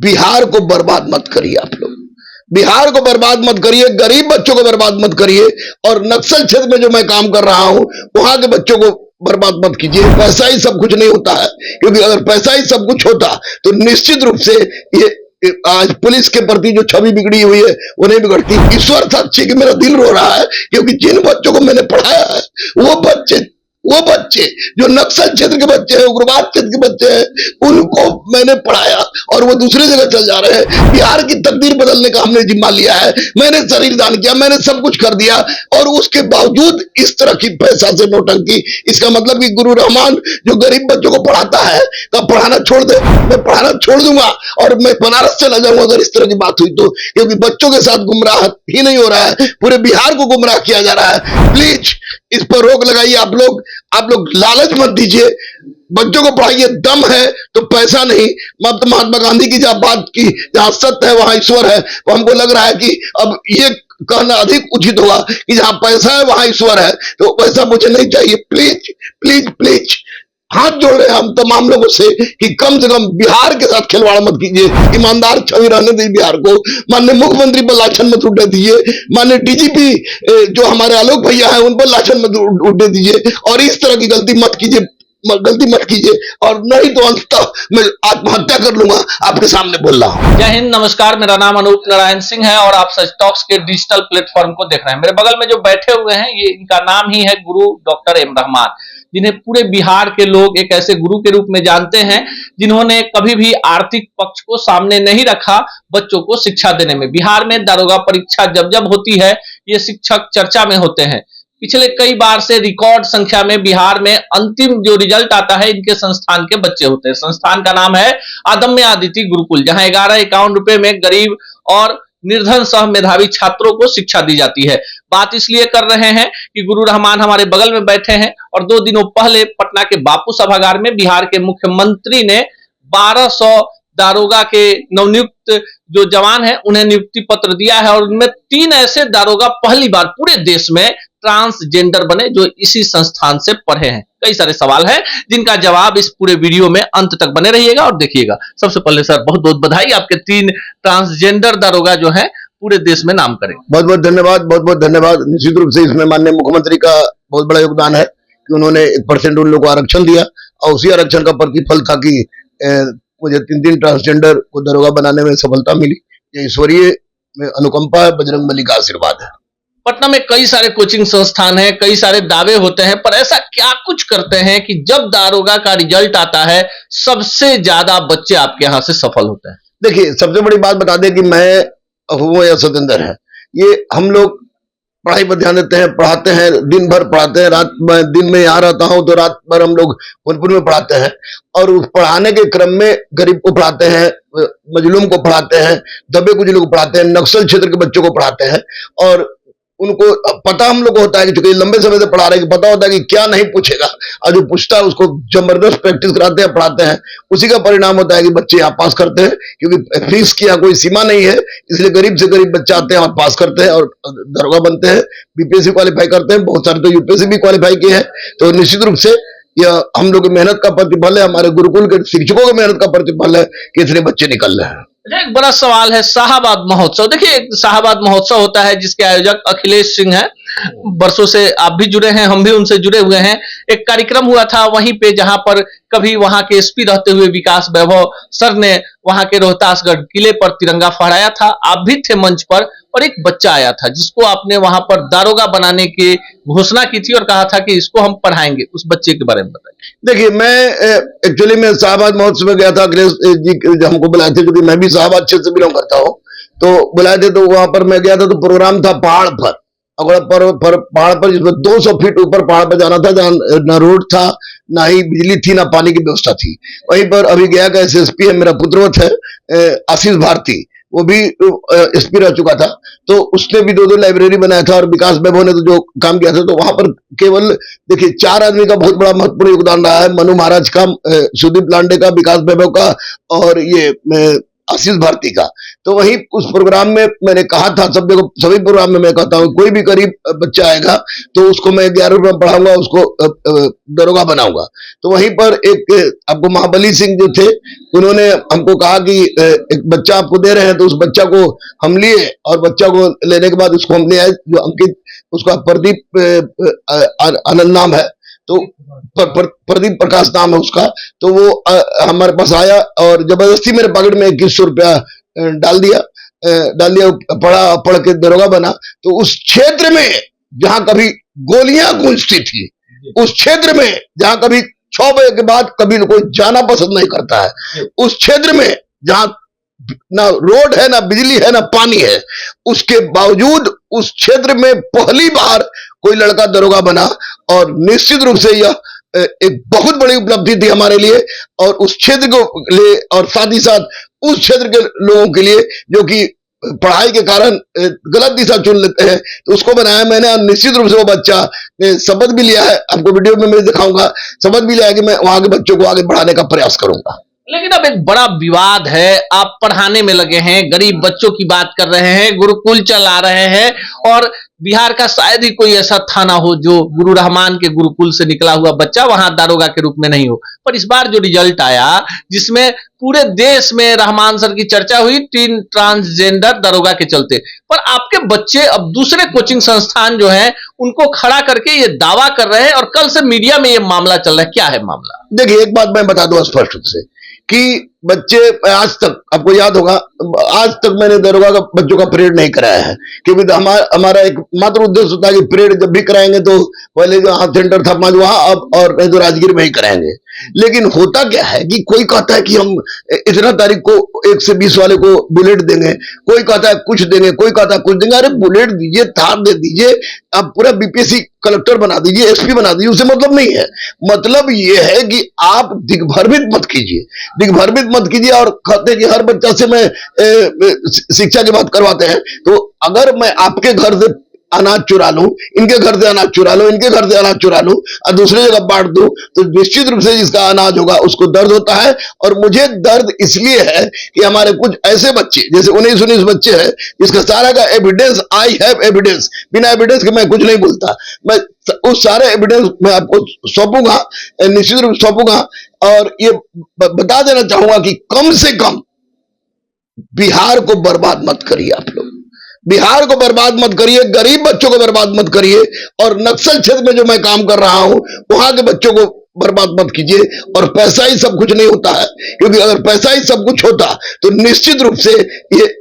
बिहार को बर्बाद मत करिए आप लोग, बिहार को बर्बाद मत करिए, गरीब बच्चों को बर्बाद मत करिए, और नक्सल क्षेत्र में जो मैं काम कर रहा हूं वहां के बच्चों को बर्बाद मत कीजिए। पैसा ही सब कुछ नहीं होता है, क्योंकि अगर पैसा ही सब कुछ होता तो निश्चित रूप से ये आज पुलिस के प्रति जो छवि बिगड़ी हुई है वो नहीं बिगड़ती। ईश्वर साक्षी कि मेरा दिल रो रहा है, क्योंकि जिन बच्चों को मैंने पढ़ाया है वो बच्चे जो नक्सल क्षेत्र के बच्चे हैं, उग्रवाद क्षेत्र के बच्चे हैं, उनको मैंने पढ़ाया और वो दूसरी जगह चल जा रहे हैं। बिहार की तकदीर बदलने का हमने जिम्मा लिया है, मैंने शरीर दान किया, मैंने सब कुछ कर दिया, और उसके बावजूद इस तरह की पैसा से नौटंकी। इसका मतलब कि गुरु रहमान जो गरीब बच्चों को पढ़ाता है तो पढ़ाना छोड़ दे, मैं पढ़ाना छोड़ दूंगा और मैं बनारस चला जाऊंगा अगर इस तरह की बात हुई तो, क्योंकि बच्चों के साथ गुमराह ही नहीं हो रहा है, पूरे बिहार को गुमराह किया जा रहा है। प्लीज इस पर रोक लगाइए। आप लोग लालच मत दीजिए, बच्चों को पढ़ाइए। दम है तो पैसा नहीं। अब तो महात्मा गांधी की जहां बात की, जहां सत्य है वहां ईश्वर है, तो हमको लग रहा है कि अब ये कहना अधिक उचित होगा कि जहां पैसा है वहां ईश्वर है, तो पैसा मुझे नहीं चाहिए। प्लीज प्लीज प्लीज हाथ जोड़ रहे हैं हम तमाम लोगों से कि कम से कम बिहार के साथ खिलवाड़ मत कीजिए, ईमानदार छवि रहने दीजिए बिहार को। माननीय मुख्यमंत्री पर लाछन मत उठने दीजिए, माननीय डीजीपी जो हमारे आलोक भैया है उन पर लाछन मत उठने दीजिए, और इस तरह की गलती मत कीजिए, और नहीं तो अंततः मैं आत्महत्या कर लूंगा। आपके सामने बोल रहा हूं। जय हिंद, नमस्कार। मेरा नाम अनूप नारायण सिंह है और आप सच टॉक्स के डिजिटल प्लेटफॉर्म को देख रहे हैं। मेरे बगल में जो बैठे हुए हैं ये इनका नाम ही है गुरु डॉक्टर एम रहमान, जिन्हें पूरे बिहार के लोग एक ऐसे गुरु के रूप में जानते हैं जिन्होंने कभी भी आर्थिक पक्ष को सामने नहीं रखा बच्चों को शिक्षा देने में। बिहार में दारोगा परीक्षा जब होती है ये शिक्षक चर्चा में होते हैं। पिछले कई बार से रिकॉर्ड संख्या में बिहार में अंतिम जो रिजल्ट आता है इनके संस्थान के बच्चे होते हैं। संस्थान का नाम है अदम्य अदिति गुरुकुल, जहां 1151 रुपए में गरीब और निर्धन सह मेधावी छात्रों को शिक्षा दी जाती है। बात इसलिए कर रहे हैं कि गुरु रहमान हमारे बगल में बैठे हैं और 2 दिनों पहले पटना के बापू सभागार में बिहार के मुख्यमंत्री ने 1200 दारोगा के नवनियुक्त जो जवान है उन्हें नियुक्ति पत्र दिया है, और उनमें 3 ऐसे दारोगा पहली बार पूरे देश में ट्रांसजेंडर बने जो इसी संस्थान से पढ़े हैं। कई सारे सवाल हैं जिनका जवाब इस पूरे वीडियो में अंत तक बने रहिएगा और देखिएगा। सबसे पहले सर बहुत बहुत बधाई, आपके 3 ट्रांसजेंडर दारोगा जो है पूरे देश में नाम करें। बहुत बहुत धन्यवाद, बहुत बहुत धन्यवाद। निश्चित रूप से इसमें माननीय मुख्यमंत्री का बहुत बड़ा योगदान है कि उन्होंने 1% उन लोगों को आरक्षण दिया, और उसी आरक्षण का प्रतिफल था कि मुझे 3 ट्रांसजेंडर को दारोगा बनाने में सफलता मिली। ये ईश्वरीय अनुकंपा है, बजरंगबली का आशीर्वाद है। पटना में कई सारे कोचिंग संस्थान हैं, कई सारे दावे होते हैं, पर ऐसा क्या कुछ करते हैं कि जब दारोगा का रिजल्ट आता है सबसे ज्यादा बच्चे आपके यहाँ से सफल होते हैं? देखिए, सबसे बड़ी बात बता दें कि मैं हूं या सतेंद्र है, ये हम लोग पढ़ाई पर ध्यान देते हैं, पढ़ाते हैं, दिन भर पढ़ाते हैं। दिन में यहाँ रहता हूं तो रात भर हम लोग फूलपुर में पढ़ाते हैं, और उस पढ़ाने के क्रम में गरीब को पढ़ाते हैं, मजलूम को पढ़ाते हैं, दबे कुचले को पढ़ाते हैं, नक्सल क्षेत्र के बच्चों को पढ़ाते हैं। और उनको पता हम लोग को होता है कि चूंकि लंबे समय से पढ़ा रहे हैं, पता होता है कि क्या नहीं पूछेगा, और जो पूछता है उसको जबरदस्त प्रैक्टिस कराते हैं, पढ़ाते हैं। उसी का परिणाम होता है कि बच्चे यहाँ पास करते हैं, क्योंकि फीस की यहाँ कोई सीमा नहीं है, इसलिए गरीब से गरीब बच्चे आते हैं और पास करते हैं और दारोगा बनते हैं, बीपीएससी क्वालिफाई करते हैं। बहुत सारे तो यूपीएससी भी क्वालिफाई किए हैं। तो निश्चित रूप से यह हम लोग की मेहनत का प्रतिफल है, हमारे गुरुकुल के शिक्षकों की मेहनत का प्रतिफल है कि इतने बच्चे निकल रहे हैं। एक बड़ा सवाल है शाहाबाद महोत्सव। देखिए, शाहाबाद महोत्सव होता है जिसके आयोजक अखिलेश सिंह हैं। बरसों से आप भी जुड़े हैं, हम भी उनसे जुड़े हुए हैं। एक कार्यक्रम हुआ था वहीं पे जहां पर कभी वहां के एसपी रहते हुए विकास वैभव सर ने वहां के रोहतासगढ़ किले पर तिरंगा फहराया था। आप भी थे मंच पर, और एक बच्चा आया था जिसको आपने वहां पर दारोगा बनाने की घोषणा की थी और कहा था कि इसको हम पढ़ाएंगे। उस बच्चे के बारे में बताइए। देखिए, मैं एक्चुअली मैं शाहबाद महोत्सव में गया था, अखिलेश जी हमको बुलाए थे, क्योंकि मैं भी शाहबाद क्षेत्र से बिलोंग करता हूँ, तो बुलाए थे। तो वहां पर मैं गया था, तो प्रोग्राम था पहाड़ पर, पहाड़ पर जिसमें 200 फीट ऊपर पहाड़ पर जाना था, जहाँ न रोड था, ना ही बिजली थी, ना पानी की व्यवस्था थी। वहीं पर अभी गया का एसएसपी है, मेरा पुत्रवत है आशीष भारती, वो भी एसपी रह चुका था, तो उसने भी 2 लाइब्रेरी बनाया था, और विकास वैभव ने तो जो काम किया था। तो वहां पर केवल देखिए 4 आदमी का बहुत बड़ा महत्वपूर्ण योगदान रहा है। मनु महाराज का, सुदीप लांडे का, विकास वैभव का, और ये आशीष भारती का। तो वही उस प्रोग्राम में मैंने कहा था, सब जगह सभी प्रोग्राम में मैं कहता हूँ कोई भी गरीब बच्चा आएगा तो उसको मैं 11 रुपए में पढ़ाऊंगा, उसको दरोगा बनाऊंगा। तो वहीं पर एक आपको महाबली सिंह जो थे, उन्होंने हमको कहा कि एक बच्चा आपको दे रहे हैं, तो उस बच्चा को हम लिए और बच्चा को लेने के बाद उसको हम ले आए, जो अंकित, उसका प्रदीप आनंद नाम है, तो प्रदीप प्रकाश नाम है उसका। तो वो हमारे पास आया और जबरदस्ती मेरे पॉकेट में 2100 रुपया डाल दिया, पढ़ के दरोगा बना। तो उस क्षेत्र में जहां कभी गोलियां गूंजती थी, उस क्षेत्र में जहां कभी 6 बजे के बाद कभी कोई जाना पसंद नहीं करता है, उस क्षेत्र में जहां ना रोड है, ना बिजली है, ना पानी है, उसके बावजूद उस क्षेत्र में पहली बार कोई लड़का दरोगा बना। और निश्चित रूप से यह एक बहुत बड़ी उपलब्धि थी हमारे लिए और उस क्षेत्र को लिए, और साथ ही साथ उस क्षेत्र के लोगों के लिए जो कि पढ़ाई के कारण गलत दिशा चुन लेते हैं, तो उसको बनाया मैंने। और निश्चित रूप से वो बच्चा शपथ भी लिया है, आपको वीडियो में मैं दिखाऊंगा, शपथ भी लिया है कि मैं वहां के बच्चों को आगे बढ़ाने का प्रयास करूंगा। लेकिन अब एक बड़ा विवाद है, आप पढ़ाने में लगे हैं, गरीब बच्चों की बात कर रहे हैं, गुरुकुल चला रहे हैं, और बिहार का शायद ही कोई ऐसा थाना हो जो गुरु रहमान के गुरुकुल से निकला हुआ बच्चा वहां दारोगा के रूप में नहीं हो। पर इस बार जो रिजल्ट आया, जिसमें पूरे देश में रहमान सर की चर्चा हुई 3 ट्रांसजेंडर दारोगा के चलते, पर आपके बच्चे अब दूसरे कोचिंग संस्थान जो है उनको खड़ा करके ये दावा कर रहे हैं और कल से मीडिया में ये मामला चल रहा है। क्या है मामला? देखिए, एक बात मैं बता दूं स्पष्ट रूप से कि बच्चे, आज तक आपको याद होगा, आज तक मैंने दरोगा का बच्चों का परेड नहीं कराया है, क्योंकि हमारा एक मात्र उद्देश्य होता है कि परेड जब भी कराएंगे तो पहले जो हाथ सेंटर था वहां, अब और नहीं तो राजगीर में ही कराएंगे। लेकिन होता क्या है कि कोई कहता है कि हम इतना तारीख को 1 से 20 वाले को बुलेट देंगे, कोई कहता है कुछ देंगे, कोई कहता है कुछ देंगे। अरे बुलेट दीजिए, थार दे दीजिए, आप पूरा बीपीएससी कलेक्टर बना दीजिए, एसपी बना दीजिए, उसे मतलब नहीं है। मतलब ये है कि आप दिग्भ्रमित मत कीजिए, दिग्भ्रमित मत कीजिए। और कहते हैं कि हर बच्चा से मैं शिक्षा की बात करवाते हैं, तो अगर मैं आपके घर से अनाज चुरा लूं, इनके घर से अनाज चुरा लूं, इनके घर से अनाज चुरा लूं और दूसरी जगह बांट दूं, तो निश्चित रूप से जिसका अनाज होगा उसको दर्द होता है। और मुझे दर्द इसलिए है कि हमारे कुछ ऐसे बच्चे, जैसे 19 बच्चे हैं, जिसका सारा का एविडेंस, आई हैव एविडेंस, बिना एविडेंस के मैं कुछ नहीं बोलता। मैं उस सारे एविडेंस मैं आपको सौंपूंगा, निश्चित रूप से सौंपूंगा। और ये बता देना चाहूंगा कि कम से कम बिहार को बर्बाद मत करिए आप लोग, बिहार को बर्बाद मत करिए, गरीब बच्चों को बर्बाद मत करिए। और नक्सल क्षेत्र में जो मैं काम कर रहा हूं वहां के बच्चों को बर्बाद मत कीजिए। और पैसा ही सब कुछ नहीं होता है, क्योंकि अगर पैसा ही सब कुछ होता तो निश्चित रूप से ये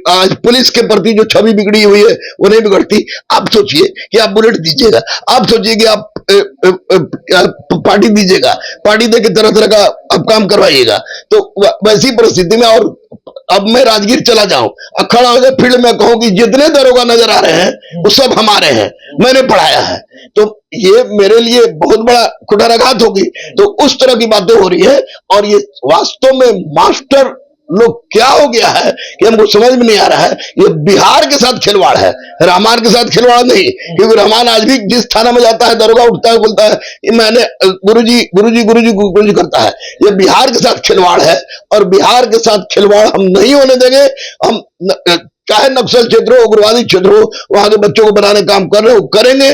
आज पुलिस के प्रति जो छवि बिगड़ी हुई है वो नहीं बिगड़ती। आप सोचिए कि आप बुलेट दीजिएगा, आप सोचिए कि आप पार्टी दीजिएगा, पार्टी दे के तरह तरह का आप काम करवाइएगा, तो वैसी परिस्थिति में, और अब मैं राजगीर चला जाऊं, खड़ा हो जाए फील्ड में कहूं कि जितने दरोगा नजर आ रहे हैं वो सब हमारे हैं, मैंने पढ़ाया है, तो ये मेरे लिए बहुत बड़ा कुठाराघात होगी। तो उस तरह की बातें हो रही है। और ये वास्तव में मास्टर लोग क्या हो गया है कि हमको समझ में नहीं आ रहा है। ये बिहार के साथ खिलवाड़ है, रहमान के साथ खिलवाड़ नहीं। क्योंकि रहमान आज भी जिस थाना में जाता है, दरोगा उठता है, बोलता है कि मैंने गुरुजी गुरुजी गुरुजी गुरुजी करता है। ये बिहार के साथ खिलवाड़ है और बिहार के साथ खिलवाड़ हम नहीं होने देंगे। हम चाहे नक्सल क्षेत्र हो, उग्रवादी क्षेत्र हो, वहां के बच्चों को बनाने काम कर रहे हो, करेंगे।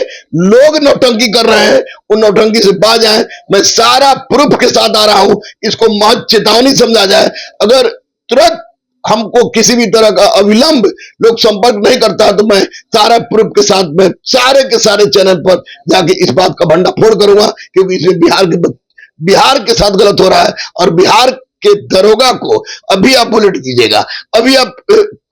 लोग नौटंकी कर रहे हैं, उन नौटंकी से बाज आए। मैं सारा प्रूफ के साथ आ रहा हूं, इसको महज चेतावनी समझा जाए। अगर तुरंत हमको किसी भी तरह का अविलंब लोग संपर्क नहीं करता तो मैं सारा प्रूफ के साथ में सारे के सारे चैनल पर जाके इस बात का भंडाफोड़ करूंगा, क्योंकि इसमें बिहार के साथ गलत हो रहा है। और बिहार के दरोगा को अभी आप बुलेट दीजिएगा, अभी आप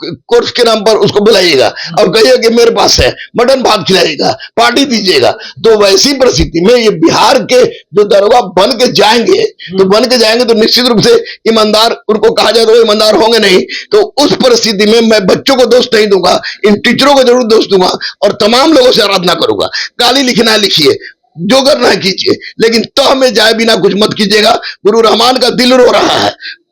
कोर्स के नाम पर उसको बुलाइएगा और कहिए कि मेरे पास है, मटन भात खिलाइएगा, पार्टी दीजिएगा, तो वैसी परिस्थिति में ये बिहार के जो दरोगा बन के जाएंगे तो निश्चित रूप से ईमानदार उनको कहा जाए तो ईमानदार होंगे नहीं। तो उस परिस्थिति में मैं बच्चों को दोष नहीं दूंगा, इन टीचरों को जरूर दोष दूंगा और तमाम लोगों से आराधना करूंगा। गाली लिखना है लिखिए, जो करना है कीजिए, लेकिन तह में जाए बिना कुछ मत कीजिएगा। गुरु रहमान का दिल रो रहा है,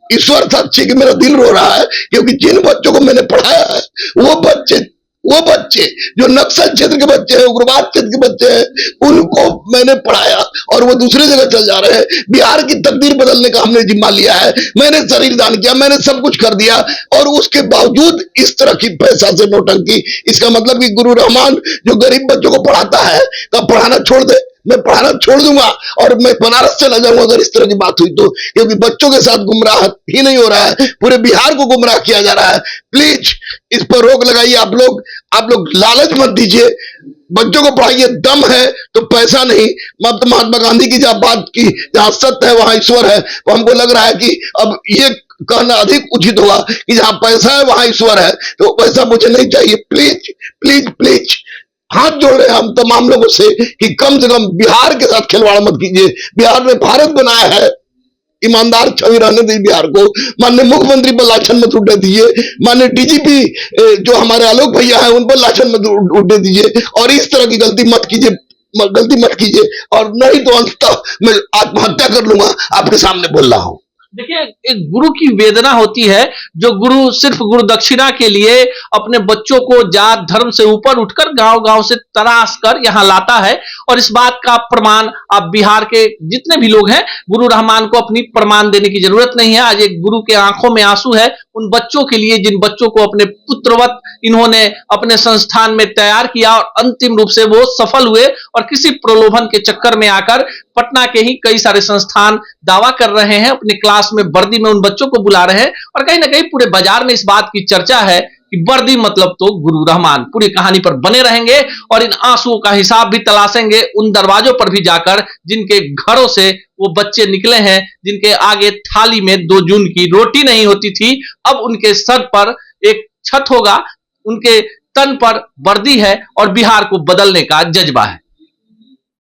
ईश्वर साक्षी कि मेरा दिल रो रहा है, क्योंकि जिन बच्चों को मैंने पढ़ाया है वो बच्चे वो बच्चे जो नक्सल क्षेत्र के बच्चे हैं, उग्रवाद क्षेत्र के बच्चे हैं, उनको मैंने पढ़ाया और वो दूसरी जगह चल जा रहे हैं। बिहार की तकदीर बदलने का हमने जिम्मा लिया है। मैंने शरीर दान किया, मैंने सब कुछ कर दिया और उसके बावजूद इस तरह की पैसा से नौटंकी। इसका मतलब कि गुरु रहमान जो गरीब बच्चों को पढ़ाता है, तब पढ़ाना छोड़ दे। मैं पढ़ाना छोड़ दूंगा और मैं बनारस चला जाऊंगा अगर इस तरह की बात हुई तो, क्योंकि बच्चों के साथ गुमराह ही नहीं हो रहा है, पूरे बिहार को गुमराह किया जा रहा है। प्लीज इस पर रोक लगाइए। आप लोग लालच मत दीजिए, बच्चों को पढ़ाइए। दम है तो पैसा नहीं। महात्मा गांधी की जहां बात की, जहां सत्य है वहां ईश्वर है, तो हमको लग रहा है कि अब ये कहना अधिक उचित होगा कि जहां पैसा है वहां ईश्वर है, तो पैसा मुझे नहीं चाहिए। प्लीज प्लीज प्लीज हाथ जोड़ रहे हैं हम तमाम लोगों से कि कम से कम बिहार के साथ खिलवाड़ मत कीजिए। बिहार ने भारत बनाया है, ईमानदार छवि रहने दीजिए बिहार को। माननीय मुख्यमंत्री पर लाछन मत उठने दीजिए। माननीय डीजीपी जो हमारे आलोक भैया है उन पर लाछन मत उठने दीजिए और इस तरह की गलती मत कीजिए और नहीं तो अंततः मैं आत्महत्या कर लूंगा। आपके सामने बोल रहा हूं। देखिए, एक गुरु की वेदना होती है, जो गुरु सिर्फ गुरु दक्षिणा के लिए अपने बच्चों को जात धर्म से ऊपर उठकर गांव-गांव से तराश कर यहां लाता है। और इस बात का प्रमाण आप बिहार के जितने भी लोग हैं, गुरु रहमान को अपनी प्रमाण देने की जरूरत नहीं है। आज एक गुरु के आंखों में आंसू है उन बच्चों के लिए जिन बच्चों को अपने पुत्रवत इन्होंने अपने संस्थान में तैयार किया और अंतिम रूप से वो सफल हुए और किसी प्रलोभन के चक्कर में आकर पटना के ही कई सारे संस्थान दावा कर रहे हैं, अपने क्लास में वर्दी में उन बच्चों को बुला रहे हैं और कहीं ना कहीं पूरे बाजार में इस बात की चर्चा है कि वर्दी मतलब तो गुरु रहमान। पूरी कहानी पर बने रहेंगे और इन आंसुओं का हिसाब भी तलाशेंगे उन दरवाजों पर भी जाकर जिनके घरों से वो बच्चे निकले हैं, जिनके आगे थाली में 2 जून की रोटी नहीं होती थी, अब उनके सर पर एक छत होगा, उनके तन पर वर्दी है और बिहार को बदलने का जज्बा है।